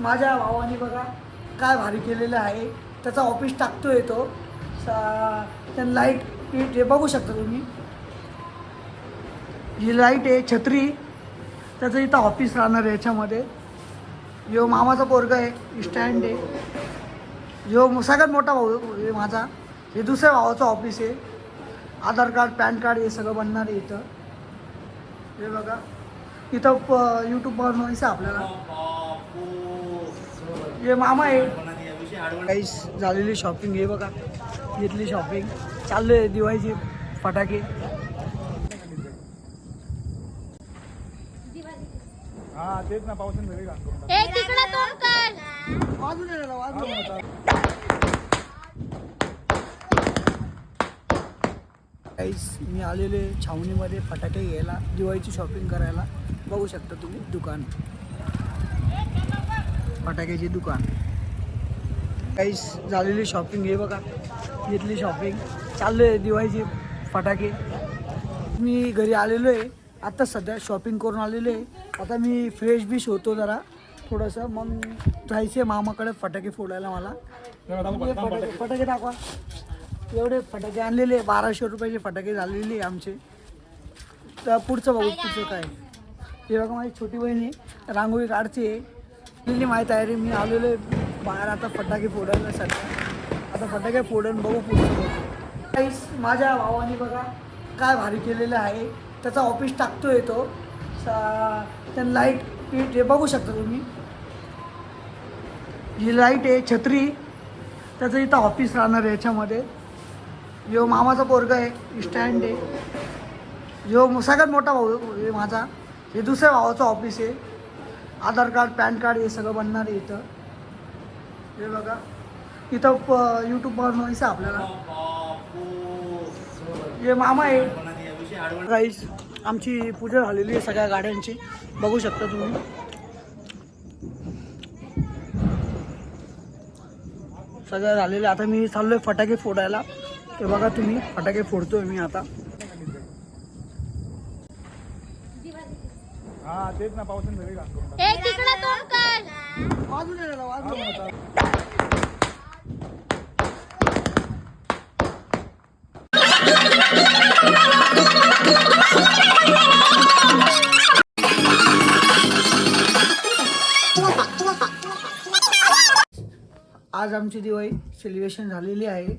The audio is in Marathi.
माझ्या भावाने बघा काय भारी केलेलं आहे. त्याचा ऑफिस टाकतोय तो. त्यानं लाईट हे बघू शकता तुम्ही. ही लाईट आहे छत्री. त्याचं इथं ऑफिस राहणार आहे याच्यामध्ये. जो मामाचा पोरगा आहे, स्टँड आहे. जो सगळ्यात मोठा भाऊ आहे माझा. हे दुसऱ्या भावाचं ऑफिस आहे. आधार कार्ड पॅन कार्ड हे सगळं बनणार आहे इथं. हे बघा इथं यूट्यूबवर बनवायचं आपल्याला. हे मामा आहे. काहीच झालेली शॉपिंग हे बघा. घेतली शॉपिंग. चालू आहे दिवाळीची फटाके. हा तेच ना पावसाने घरी वाजून काहीच मी आलेले छावणीमध्ये फटाके घ्यायला, दिवाळीची शॉपिंग करायला. बघू शकता तुम्ही दुकान, फटाक्याची दुकान. काहीच झालेली शॉपिंग हे बघा. घेतली शॉपिंग. चालू आहे दिवाळीची फटाके. मी घरी आलेलो आहे आता. सध्या शॉपिंग करून आलेलो आहे. आता मी फ्रेश बिश होतो जरा थोडंसं. मग जायचं आहे मामाकडे फटाके फोडायला मला. फटाके दाखवा. एवढे फटाके आणलेले 1200 रुपयाचे फटाके झालेले आमचे. तर पुढचं बघू पुढचं काय. हे बघा माझी छोटी बहिणी रांगोळी काढते. माझी तयारी. मी आलेलो आहे बाहेर आता फटाके फोडायला सध्या. आता फटाके फोडून बघू पुढचं बघू. काहीच माझ्या भावाने बघा काय भारी केलेलं आहे. त्याचा ऑफिस टाकतोय तो. त्यानं लाईट हे बघू शकता तुम्ही. ही लाईट आहे छत्री. त्याचं इथं ऑफिस राहणार आहे याच्यामध्ये. जो मामाचा पोरगा आहे, स्टँड आहे. जो सगळ्यात मोठा भाऊ आहे माझा. हे दुसऱ्या भावाचं ऑफिस आहे. आधार कार्ड पॅन कार्ड हे सगळं बनणार आहे इथं. हे बघा इथं यूट्यूबवर बनवायचं आपल्याला. हे मामा आहे. गाईस आमची पूजा झालेली आहे सगळ्या गाड्यांची. बघू शकता तुम्ही. सगळं झालेलं. आता मी चाललोय फटाके फोडायला. ते बघा तुम्ही फटाके फोडतोय मी आता. हा तेच ना पावसाने घरी वाजून आज आमची दिवाळी सेलिब्रेशन झालेली आहे.